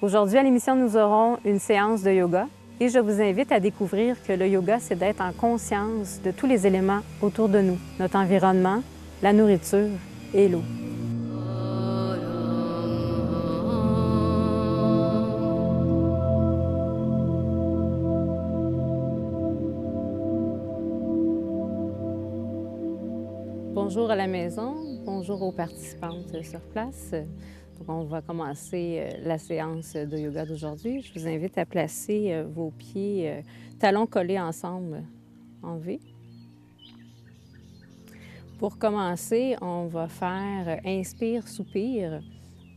Aujourd'hui, à l'émission, nous aurons une séance de yoga et je vous invite à découvrir que le yoga, c'est d'être en conscience de tous les éléments autour de nous, notre environnement, la nourriture et l'eau. Bonjour à la maison, bonjour aux participantes sur place. Donc on va commencer la séance de yoga d'aujourd'hui. Je vous invite à placer vos pieds talons collés ensemble en V. Pour commencer, on va faire inspire, soupire,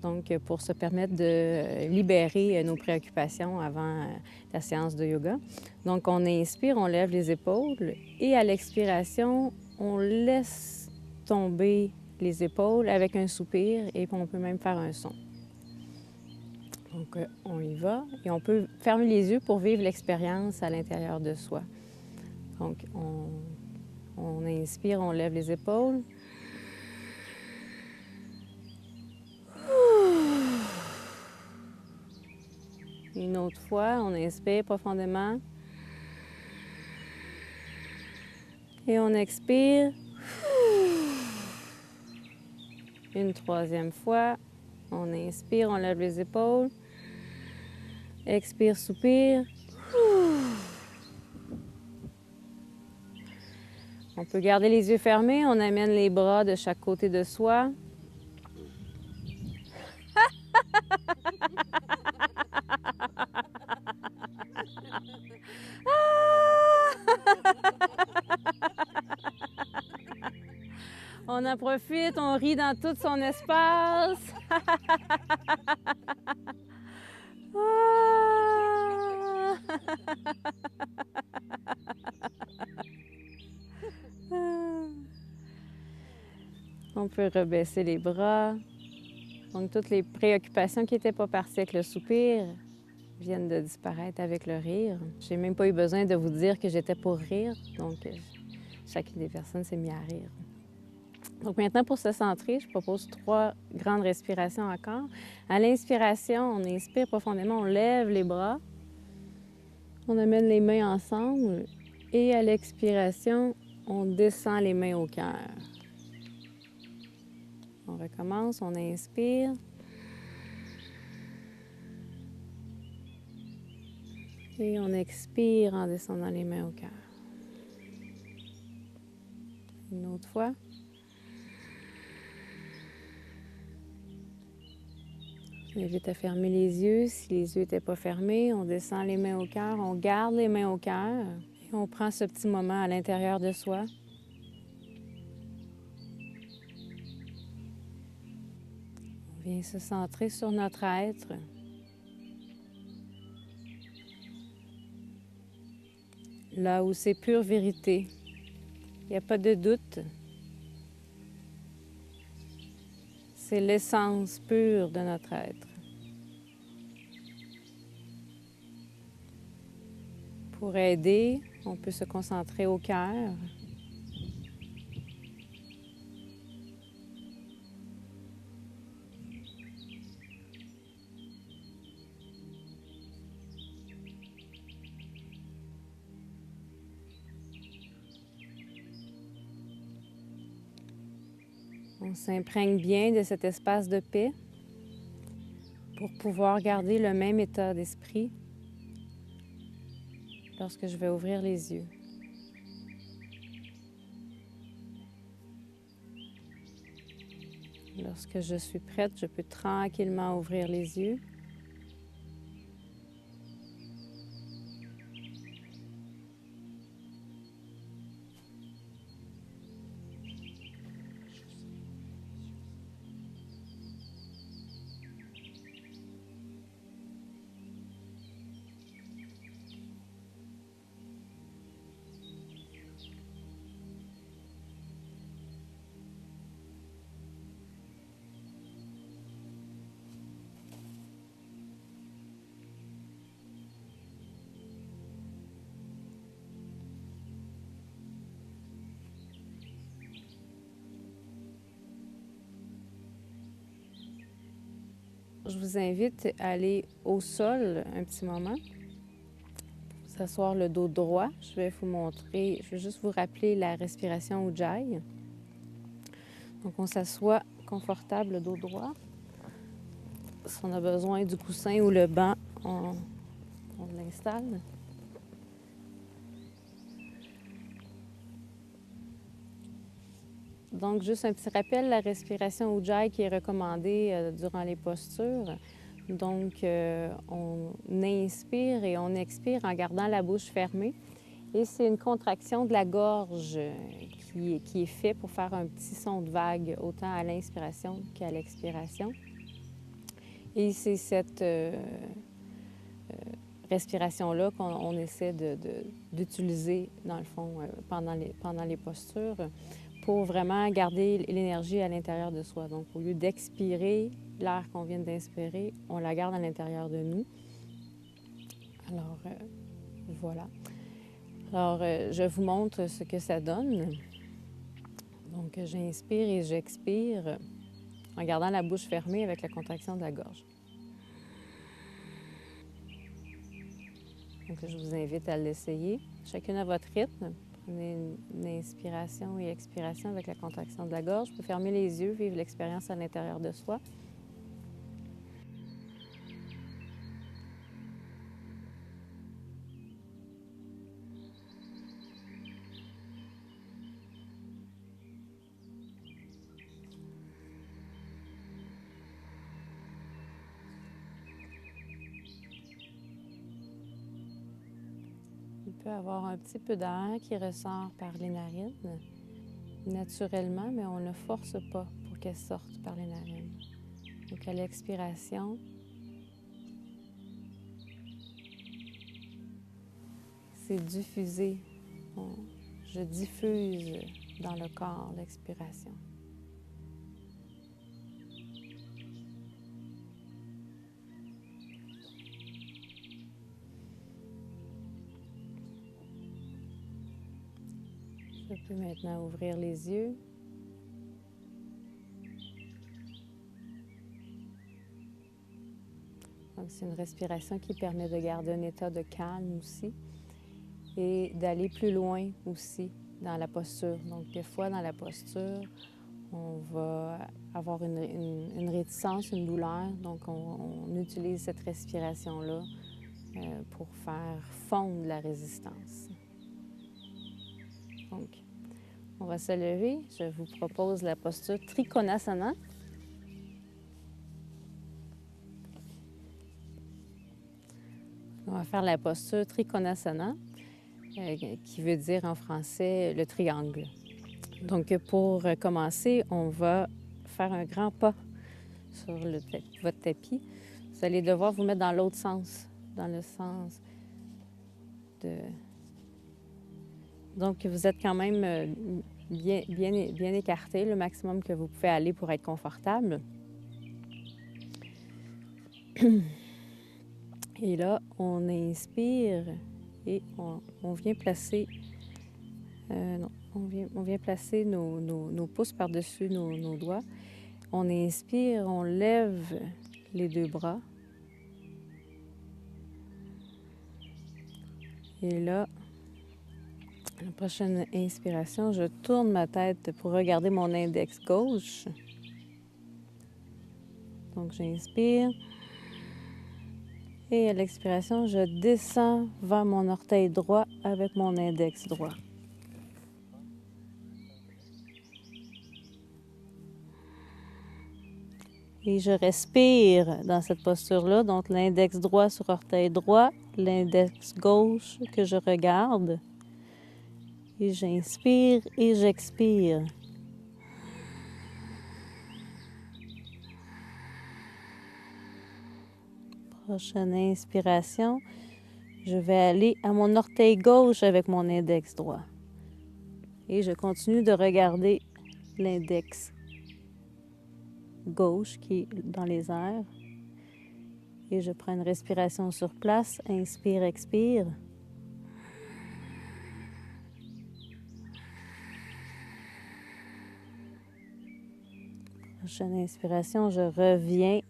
donc pour se permettre de libérer nos préoccupations avant la séance de yoga. Donc on inspire, on lève les épaules et à l'expiration, on laisse tomber les épaules avec un soupir et on peut même faire un son. Donc on y va et on peut fermer les yeux pour vivre l'expérience à l'intérieur de soi. Donc on inspire, on lève les épaules. Une autre fois, on inspire profondément. Et on expire. Une troisième fois, on inspire, on lève les épaules. Expire, soupire. On peut garder les yeux fermés, on amène les bras de chaque côté de soi. On en profite, on rit dans tout son espace. On peut rebaisser les bras. Donc, toutes les préoccupations qui n'étaient pas parties avec le soupir viennent de disparaître avec le rire. J'ai même pas eu besoin de vous dire que j'étais pour rire. Donc, chacune des personnes s'est mise à rire. Donc maintenant, pour se centrer, je propose 3 grandes respirations encore. À l'inspiration, on inspire profondément, on lève les bras. On amène les mains ensemble. Et à l'expiration, on descend les mains au cœur. On recommence, on inspire. Et on expire en descendant les mains au cœur. Une autre fois. Je m'invite à fermer les yeux. Si les yeux n'étaient pas fermés, on descend les mains au cœur, on garde les mains au cœur et on prend ce petit moment à l'intérieur de soi. On vient se centrer sur notre être. Là où c'est pure vérité. Il n'y a pas de doute. C'est l'essence pure de notre être. Pour aider, on peut se concentrer au cœur. On s'imprègne bien de cet espace de paix pour pouvoir garder le même état d'esprit lorsque je vais ouvrir les yeux. Lorsque je suis prête, je peux tranquillement ouvrir les yeux. je vous invite à aller au sol un petit moment, s'asseoir le dos droit. Je vais vous montrer, je vais juste vous rappeler la respiration Ujjayi. Donc, on s'assoit confortable, le dos droit. Si on a besoin du coussin ou le banc, on l'installe. Donc, juste un petit rappel, la respiration Ujjayi qui est recommandée durant les postures. Donc, on inspire et on expire en gardant la bouche fermée. Et c'est une contraction de la gorge qui est fait pour faire un petit son de vague, autant à l'inspiration qu'à l'expiration. Et c'est cette respiration-là qu'on essaie d'utiliser, dans le fond, pendant les postures, pour vraiment garder l'énergie à l'intérieur de soi. Donc, au lieu d'expirer l'air qu'on vient d'inspirer, on la garde à l'intérieur de nous. Alors, voilà. Alors, je vous montre ce que ça donne. Donc, j'inspire et j'expire en gardant la bouche fermée avec la contraction de la gorge. Donc, je vous invite à l'essayer. Chacune à votre rythme. Prenez une inspiration et expiration avec la contraction de la gorge. Vous pouvez fermer les yeux, vivre l'expérience à l'intérieur de soi. Il peut y avoir un petit peu d'air qui ressort par les narines, naturellement, mais on ne force pas pour qu'elle sorte par les narines. Donc, à l'expiration, c'est diffusé. Je diffuse dans le corps l'expiration. Je peux maintenant ouvrir les yeux. Donc, c'est une respiration qui permet de garder un état de calme aussi et d'aller plus loin aussi dans la posture. Donc, des fois, dans la posture, on va avoir une réticence, une douleur. Donc, on utilise cette respiration-là pour faire fondre la résistance. Donc, on va se lever. Je vous propose la posture Trikonasana. On va faire la posture Trikonasana, qui veut dire en français le triangle. Donc, pour commencer, on va faire un grand pas sur votre tapis. Vous allez devoir vous mettre dans l'autre sens, dans le sens de... Donc, vous êtes quand même bien écarté, le maximum que vous pouvez aller pour être confortable. Et là, on inspire et on vient placer... non, on vient placer nos pouces par-dessus nos doigts. On inspire, on lève les deux bras. Et là, la prochaine inspiration, je tourne ma tête pour regarder mon index gauche. Donc, j'inspire. Et à l'expiration, je descends vers mon orteil droit avec mon index droit. Et je respire dans cette posture-là, donc l'index droit sur orteil droit, l'index gauche que je regarde. Et j'inspire et j'expire. Prochaine inspiration, je vais aller à mon orteil gauche avec mon index droit. Et je continue de regarder l'index gauche qui est dans les airs. Et je prends une respiration sur place. Inspire, expire. Prochaine inspiration, je reviens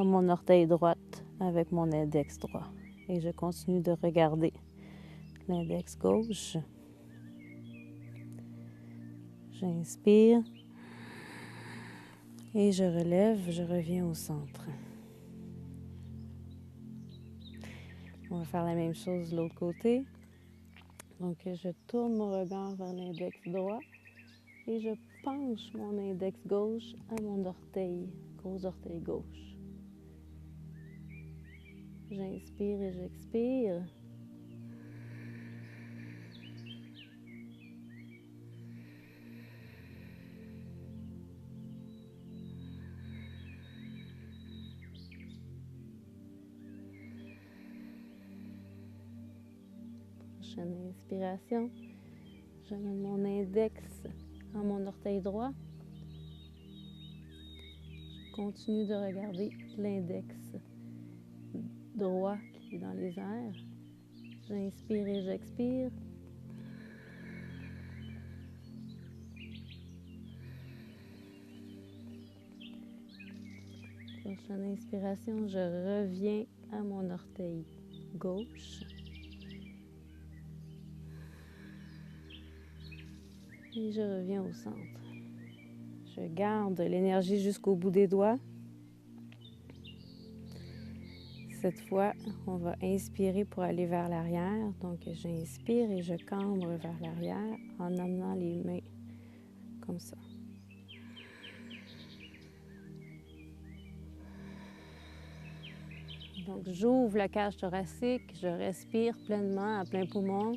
à mon orteil droit avec mon index droit. Et je continue de regarder l'index gauche. J'inspire et je relève, je reviens au centre. On va faire la même chose de l'autre côté. Donc, je tourne mon regard vers l'index droit et je penche mon index gauche à mon orteil, gros orteil gauche. J'inspire et j'expire. Prochaine inspiration, j'amène mon index à mon orteil droit. Je continue de regarder l'index droit qui est dans les airs. J'inspire et j'expire. Prochaine inspiration, je reviens à mon orteil gauche. Et je reviens au centre. Je garde l'énergie jusqu'au bout des doigts. Cette fois, on va inspirer pour aller vers l'arrière. Donc, j'inspire et je cambre vers l'arrière en amenant les mains comme ça. Donc, j'ouvre la cage thoracique, je respire pleinement à plein poumon.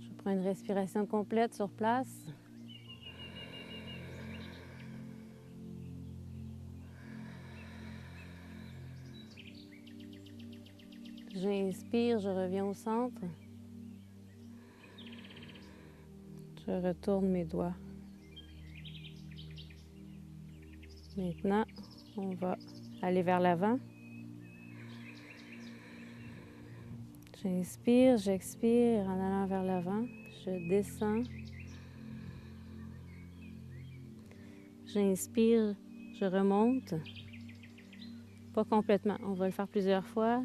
Je prends une respiration complète sur place. J'inspire, je reviens au centre. Je retourne mes doigts. Maintenant, on va aller vers l'avant. J'inspire, j'expire en allant vers l'avant. Je descends. J'inspire, je remonte. Pas complètement, on va le faire plusieurs fois.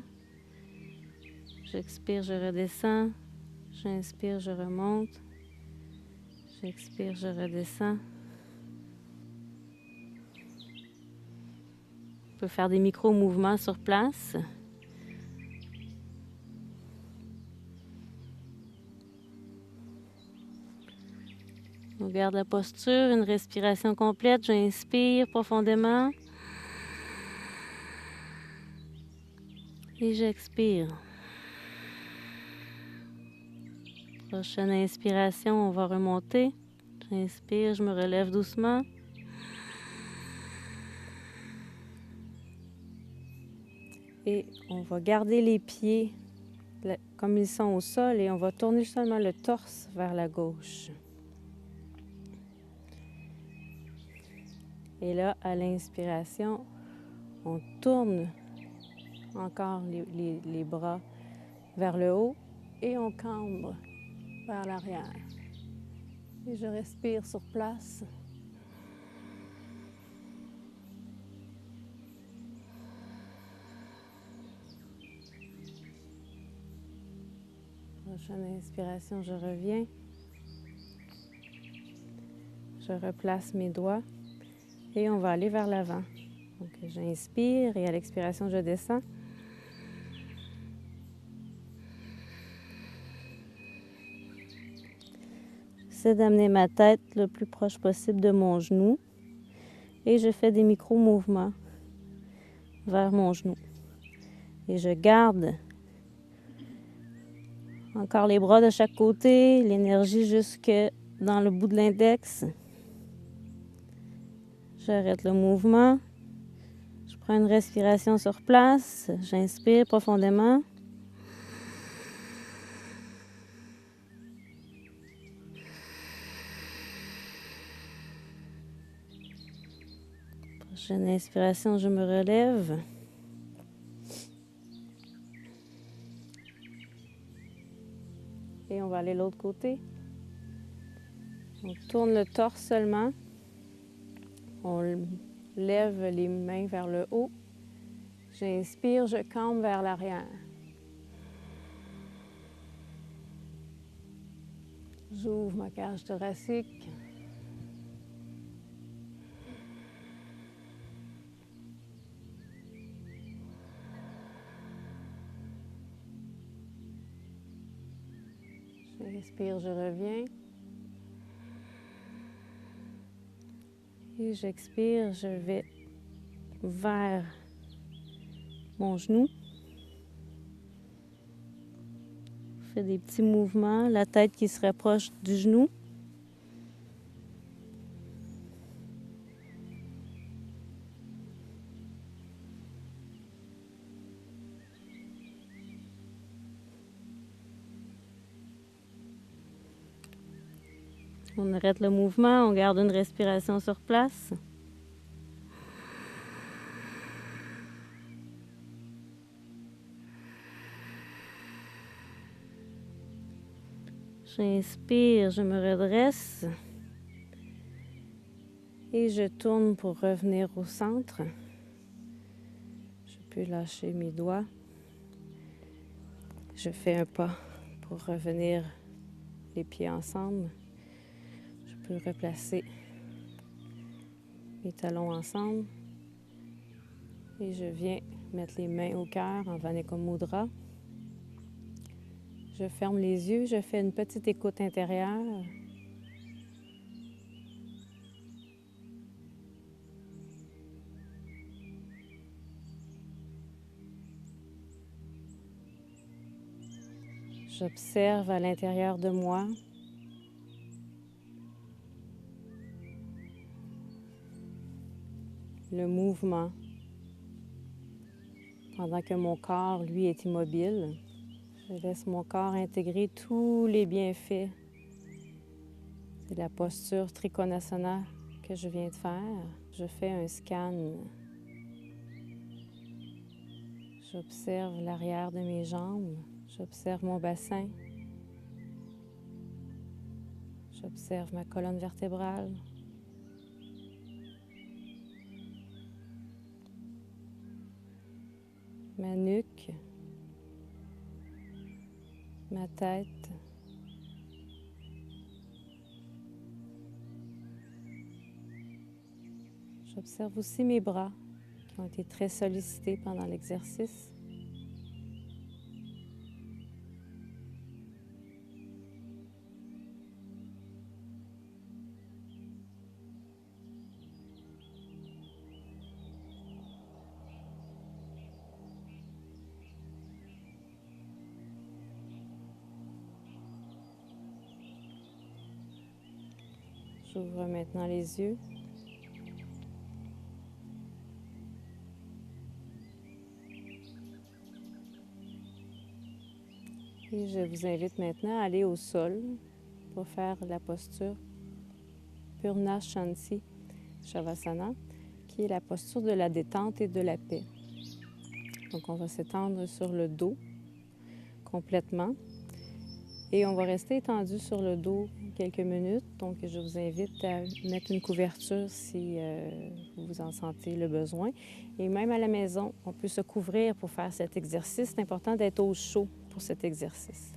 J'expire, je redescends. J'inspire, je remonte. J'expire, je redescends. On peut faire des micro-mouvements sur place. On garde la posture, une respiration complète. J'inspire profondément. Et j'expire. Prochaine inspiration, on va remonter. J'inspire, je me relève doucement. Et on va garder les pieds comme ils sont au sol et on va tourner seulement le torse vers la gauche. Et là, à l'inspiration, on tourne encore les bras vers le haut et on cambre vers l'arrière. Et je respire sur place. Prochaine inspiration, je reviens. Je replace mes doigts et on va aller vers l'avant. Donc, j'inspire et à l'expiration, je descends. J'essaie d'amener ma tête le plus proche possible de mon genou et je fais des micro-mouvements vers mon genou. Et je garde encore les bras de chaque côté, l'énergie jusque dans le bout de l'index. J'arrête le mouvement. Je prends une respiration sur place. J'inspire profondément. Prochaine inspiration, je me relève. Et on va aller de l'autre côté. On tourne le torse seulement. On lève les mains vers le haut. J'inspire, je cambre vers l'arrière. J'ouvre ma cage thoracique. J'inspire, je reviens. Et j'expire, je vais vers mon genou. Je fais des petits mouvements, la tête qui se rapproche du genou. On arrête le mouvement, on garde une respiration sur place. J'inspire, je me redresse et je tourne pour revenir au centre. Je peux lâcher mes doigts. Je fais un pas pour revenir les pieds ensemble. Je peux replacer mes talons ensemble et je viens mettre les mains au cœur en Vaneka Mudra. Je ferme les yeux, je fais une petite écoute intérieure. J'observe à l'intérieur de moi le mouvement pendant que mon corps, lui, est immobile. Je laisse mon corps intégrer tous les bienfaits de la posture Trikonasana que je viens de faire. Je fais un scan. J'observe l'arrière de mes jambes. J'observe mon bassin. J'observe ma colonne vertébrale. Ma nuque. Ma tête. J'observe aussi mes bras qui ont été très sollicités pendant l'exercice. J'ouvre maintenant les yeux. Et je vous invite maintenant à aller au sol pour faire la posture Purna Shanti Shavasana, qui est la posture de la détente et de la paix. Donc on va s'étendre sur le dos complètement et on va rester étendu sur le dos quelques minutes. Donc je vous invite à mettre une couverture si vous en sentez le besoin. Et même à la maison, on peut se couvrir pour faire cet exercice. C'est important d'être au chaud pour cet exercice.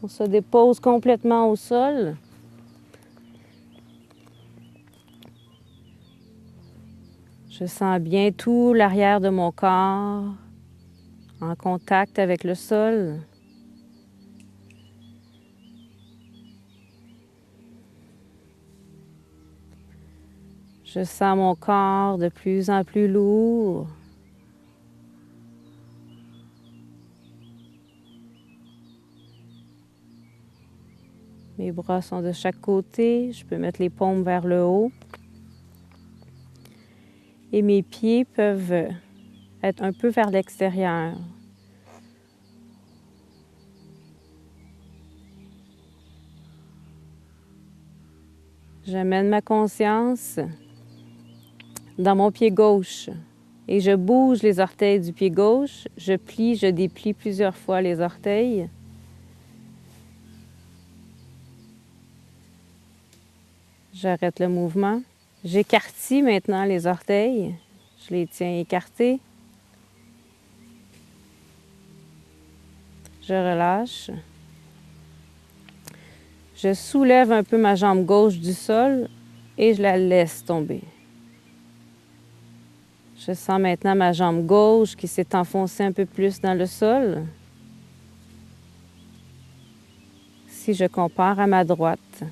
On se dépose complètement au sol. Je sens bien tout l'arrière de mon corps en contact avec le sol. Je sens mon corps de plus en plus lourd. Mes bras sont de chaque côté. Je peux mettre les paumes vers le haut. Et mes pieds peuvent être un peu vers l'extérieur. J'amène ma conscience dans mon pied gauche et je bouge les orteils du pied gauche. Je plie, je déplie plusieurs fois les orteils. J'arrête le mouvement. J'écartille maintenant les orteils. Je les tiens écartés. Je relâche. Je soulève un peu ma jambe gauche du sol et je la laisse tomber. Je sens maintenant ma jambe gauche qui s'est enfoncée un peu plus dans le sol. Si je compare à ma droite.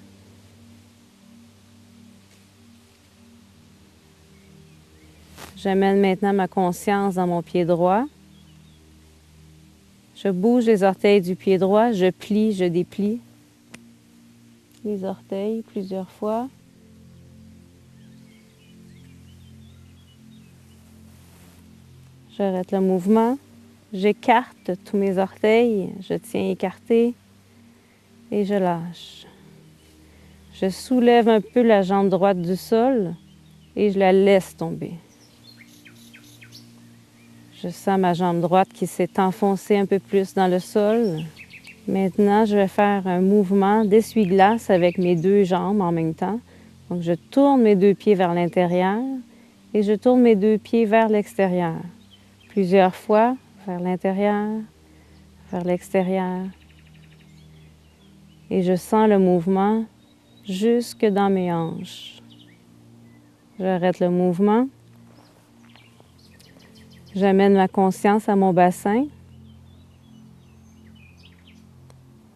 J'amène maintenant ma conscience dans mon pied droit. Je bouge les orteils du pied droit, je plie, je déplie les orteils plusieurs fois. J'arrête le mouvement. J'écarte tous mes orteils, je tiens écarté et je lâche. Je soulève un peu la jambe droite du sol et je la laisse tomber. Je sens ma jambe droite qui s'est enfoncée un peu plus dans le sol. Maintenant, je vais faire un mouvement d'essuie-glace avec mes deux jambes en même temps. Donc, je tourne mes deux pieds vers l'intérieur et je tourne mes deux pieds vers l'extérieur. Plusieurs fois, vers l'intérieur, vers l'extérieur. Et je sens le mouvement jusque dans mes hanches. J'arrête le mouvement. J'amène ma conscience à mon bassin.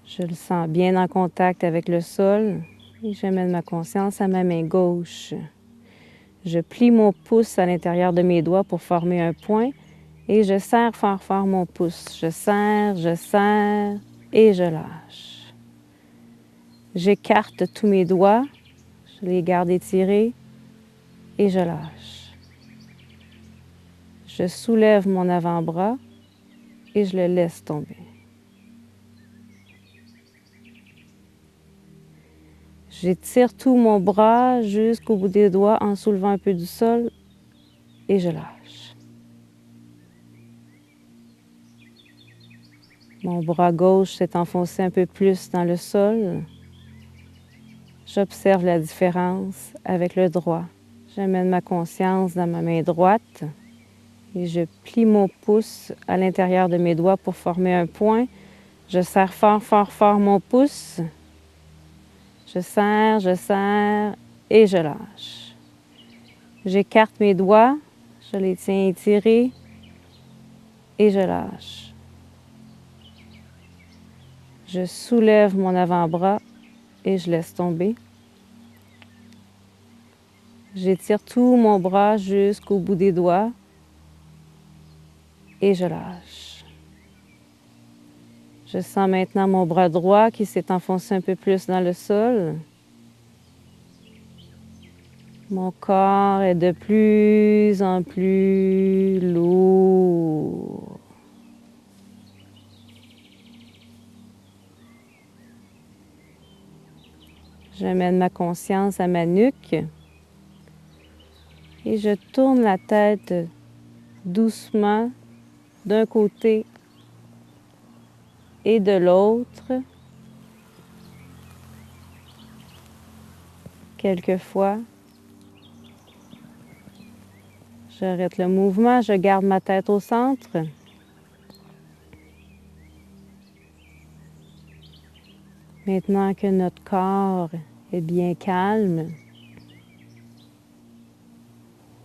Je le sens bien en contact avec le sol. Et j'amène ma conscience à ma main gauche. Je plie mon pouce à l'intérieur de mes doigts pour former un point. Et je serre fort fort mon pouce. Je serre et je lâche. J'écarte tous mes doigts. Je les garde étirés et je lâche. Je soulève mon avant-bras et je le laisse tomber. J'étire tout mon bras jusqu'au bout des doigts en soulevant un peu du sol et je lâche. Mon bras gauche s'est enfoncé un peu plus dans le sol. J'observe la différence avec le droit. J'amène ma conscience dans ma main droite. Et je plie mon pouce à l'intérieur de mes doigts pour former un point. Je serre fort, fort, fort mon pouce. Je serre et je lâche. J'écarte mes doigts, je les tiens étirés et je lâche. Je soulève mon avant-bras et je laisse tomber. J'étire tout mon bras jusqu'au bout des doigts. Et je lâche. Je sens maintenant mon bras droit qui s'est enfoncé un peu plus dans le sol. Mon corps est de plus en plus lourd. J'amène ma conscience à ma nuque et je tourne la tête doucement d'un côté et de l'autre. Quelquefois, j'arrête le mouvement, je garde ma tête au centre. Maintenant que notre corps est bien calme,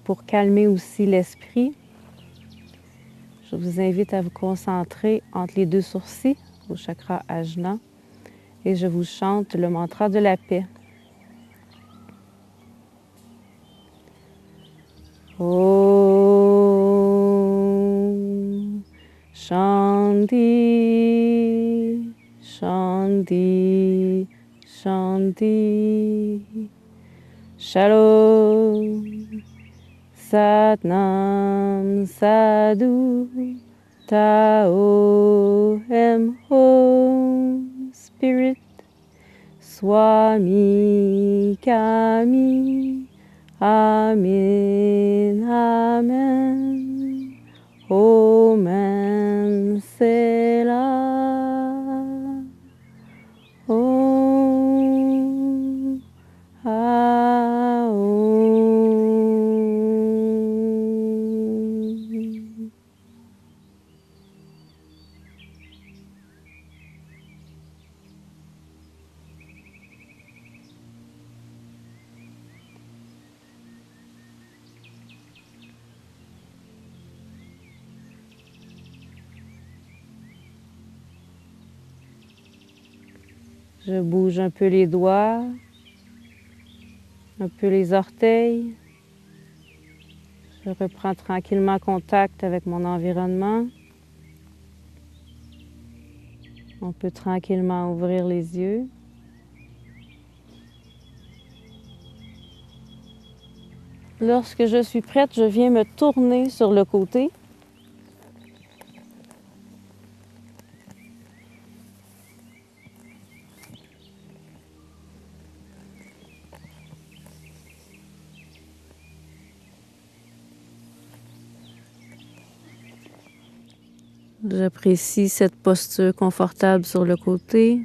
pour calmer aussi l'esprit, je vous invite à vous concentrer entre les deux sourcils, au chakra Ajna, et je vous chante le mantra de la paix. Om Shanti, Shanti, Shanti. Shalom, Satnam, Sadhu, Tao, Hom, Spirit, Swami, kami. Amen, amen. Omen Selah. Om Aum. Je bouge un peu les doigts, un peu les orteils. Je reprends tranquillement contact avec mon environnement. On peut tranquillement ouvrir les yeux. Lorsque je suis prête, je viens me tourner sur le côté. J'apprécie cette posture confortable sur le côté.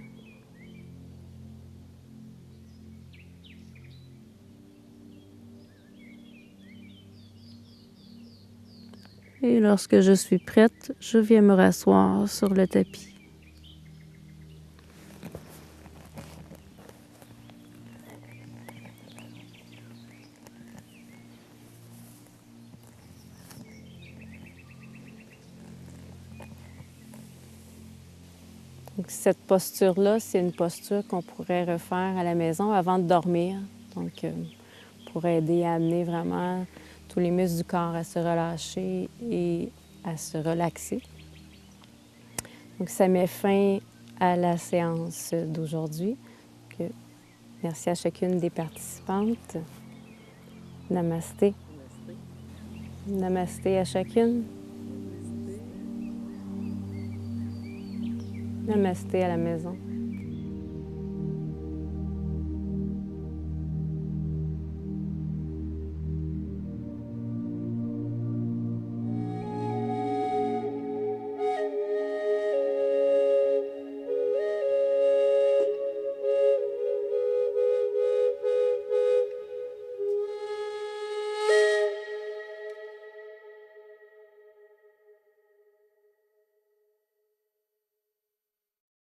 Et lorsque je suis prête, je viens me rasseoir sur le tapis. Donc, cette posture-là, c'est une posture qu'on pourrait refaire à la maison avant de dormir. Donc, pour aider à amener vraiment tous les muscles du corps à se relâcher et à se relaxer. Donc, ça met fin à la séance d'aujourd'hui. Merci à chacune des participantes. Namasté. Namasté à chacune. Namasté à la maison.